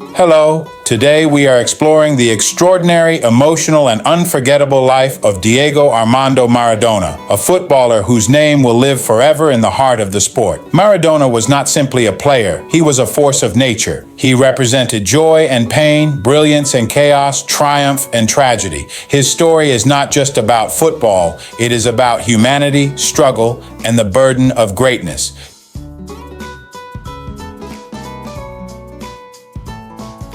Hello, today we are exploring the extraordinary, emotional, and unforgettable life of Diego Armando Maradona, a footballer whose name will live forever in the heart of the sport. Maradona was not simply a player, he was a force of nature. He represented joy and pain, brilliance and chaos, triumph and tragedy. His story is not just about football, it is about humanity, struggle, and the burden of greatness.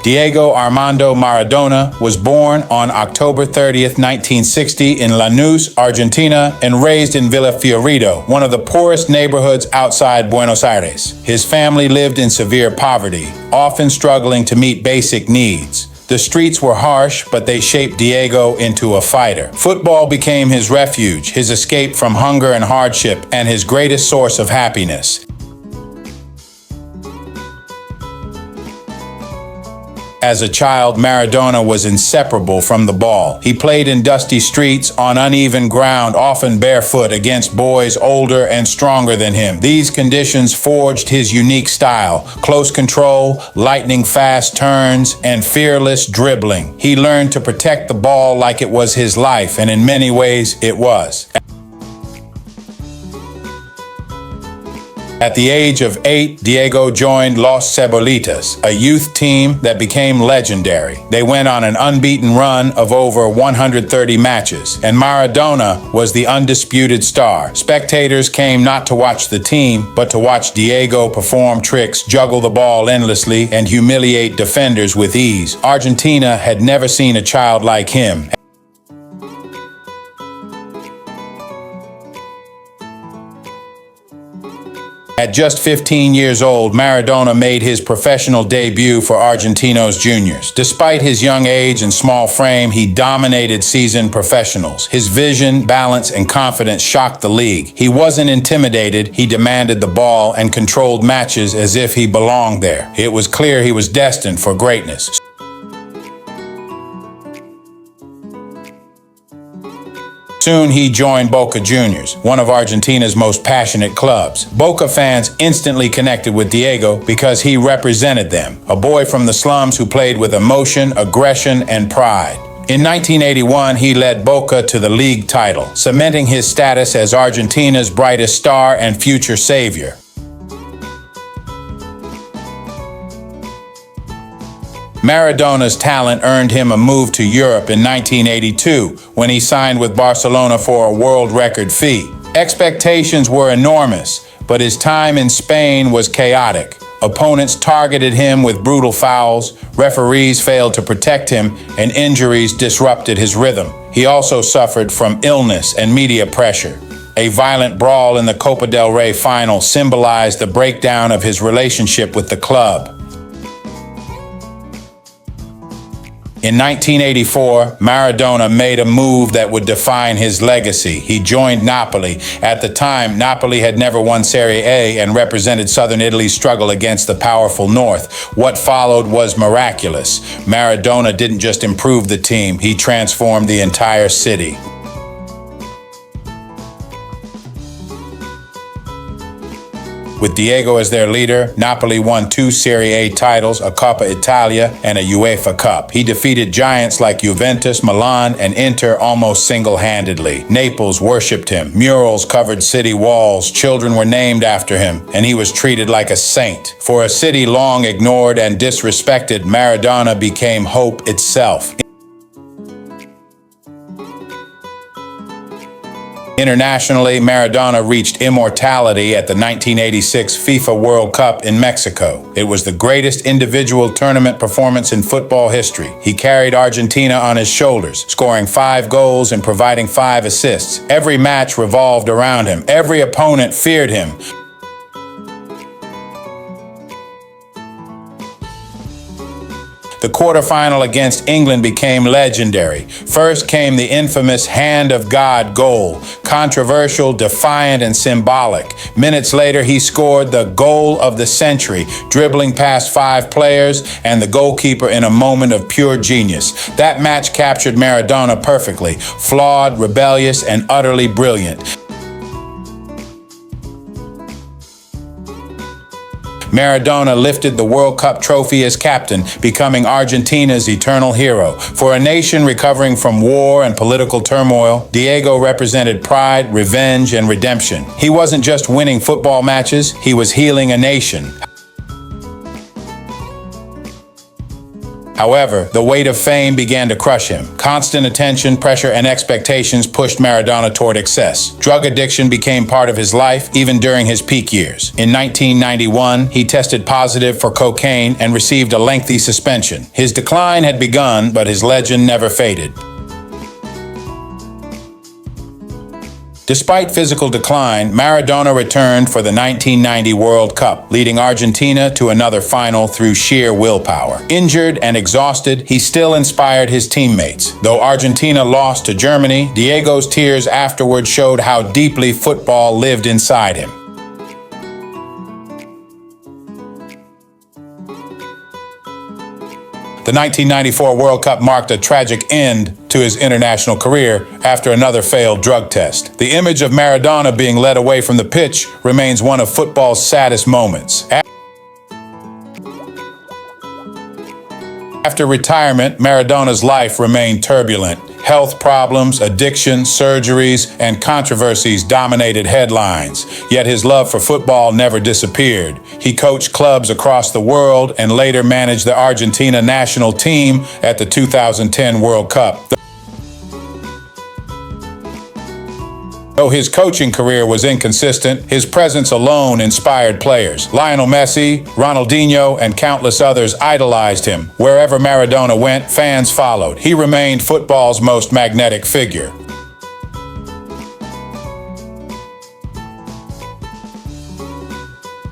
Diego Armando Maradona was born on October 30th, 1960 in Lanús, Argentina, and raised in Villa Fiorito, one of the poorest neighborhoods outside Buenos Aires. His family lived in severe poverty, often struggling to meet basic needs. The streets were harsh, but they shaped Diego into a fighter. Football became his refuge, his escape from hunger and hardship, and his greatest source of happiness. As a child, Maradona was inseparable from the ball. He played in dusty streets, on uneven ground, often barefoot, against boys older and stronger than him. These conditions forged his unique style: close control, lightning-fast turns, and fearless dribbling. He learned to protect the ball like it was his life, and in many ways, it was. At the age of 8, Diego joined Los Cebolitas, a youth team that became legendary. They went on an unbeaten run of over 130 matches, and Maradona was the undisputed star. Spectators came not to watch the team, but to watch Diego perform tricks, juggle the ball endlessly, and humiliate defenders with ease. Argentina had never seen a child like him. At just 15 years old, Maradona made his professional debut for Argentinos Juniors. Despite his young age and small frame, he dominated seasoned professionals. His vision, balance, and confidence shocked the league. He wasn't intimidated, he demanded the ball and controlled matches as if he belonged there. It was clear he was destined for greatness. Soon he joined Boca Juniors, one of Argentina's most passionate clubs. Boca fans instantly connected with Diego because he represented them, a boy from the slums who played with emotion, aggression, and pride. In 1981, he led Boca to the league title, cementing his status as Argentina's brightest star and future savior. Maradona's talent earned him a move to Europe in 1982 when he signed with Barcelona for a world record fee. Expectations were enormous, but his time in Spain was chaotic. Opponents targeted him with brutal fouls, referees failed to protect him, and injuries disrupted his rhythm. He also suffered from illness and media pressure. A violent brawl in the Copa del Rey final symbolized the breakdown of his relationship with the club. In 1984, Maradona made a move that would define his legacy. He joined Napoli. At the time, Napoli had never won Serie A and represented southern Italy's struggle against the powerful North. What followed was miraculous. Maradona didn't just improve the team, he transformed the entire city. With Diego as their leader, Napoli won 2 Serie A titles, a Coppa Italia, and a UEFA Cup. He defeated giants like Juventus, Milan, and Inter almost single-handedly. Naples worshipped him. Murals covered city walls. Children were named after him, and he was treated like a saint. For a city long ignored and disrespected, Maradona became hope itself. Internationally, Maradona reached immortality at the 1986 FIFA World Cup in Mexico. It was the greatest individual tournament performance in football history. He carried Argentina on his shoulders, scoring 5 goals and providing 5 assists. Every match revolved around him. Every opponent feared him. The quarterfinal against England became legendary. First came the infamous Hand of God goal, controversial, defiant, and symbolic. Minutes later, he scored the goal of the century, dribbling past 5 players and the goalkeeper in a moment of pure genius. That match captured Maradona perfectly, flawed, rebellious, and utterly brilliant. Maradona lifted the World Cup trophy as captain, becoming Argentina's eternal hero. For a nation recovering from war and political turmoil, Diego represented pride, revenge, and redemption. He wasn't just winning football matches, he was healing a nation. However, the weight of fame began to crush him. Constant attention, pressure, and expectations pushed Maradona toward excess. Drug addiction became part of his life, even during his peak years. In 1991, he tested positive for cocaine and received a lengthy suspension. His decline had begun, but his legend never faded. Despite physical decline, Maradona returned for the 1990 World Cup, leading Argentina to another final through sheer willpower. Injured and exhausted, he still inspired his teammates. Though Argentina lost to Germany, Diego's tears afterward showed how deeply football lived inside him. The 1994 World Cup marked a tragic end to his international career after another failed drug test. The image of Maradona being led away from the pitch remains one of football's saddest moments. After retirement, Maradona's life remained turbulent. Health problems, addiction, surgeries, and controversies dominated headlines. Yet his love for football never disappeared. He coached clubs across the world and later managed the Argentina national team at the 2010 World Cup. Though his coaching career was inconsistent, his presence alone inspired players. Lionel Messi, Ronaldinho, and countless others idolized him. Wherever Maradona went, fans followed. He remained football's most magnetic figure.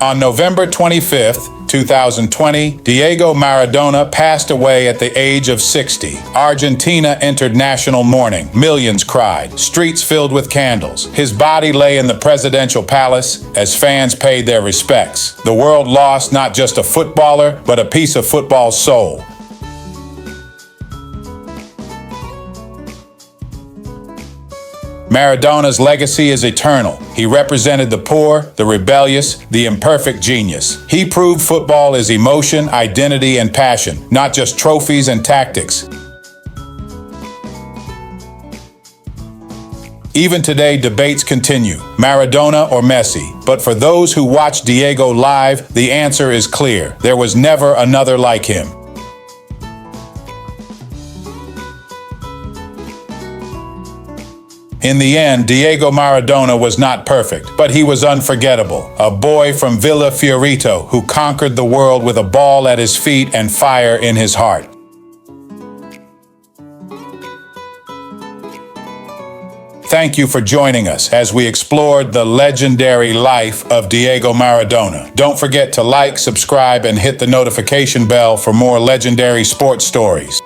On November 25th, 2020, Diego Maradona passed away at the age of 60. Argentina entered national mourning. Millions cried. Streets filled with candles. His body lay in the presidential palace as fans paid their respects. The world lost not just a footballer, but a piece of football's soul. Maradona's legacy is eternal. He represented the poor, the rebellious, the imperfect genius. He proved football is emotion, identity, and passion, not just trophies and tactics. Even today, debates continue, Maradona or Messi. But for those who watch Diego live, the answer is clear. There was never another like him. In the end, Diego Maradona was not perfect, but he was unforgettable. A boy from Villa Fiorito who conquered the world with a ball at his feet and fire in his heart. Thank you for joining us as we explored the legendary life of Diego Maradona. Don't forget to like, subscribe, and hit the notification bell for more legendary sports stories.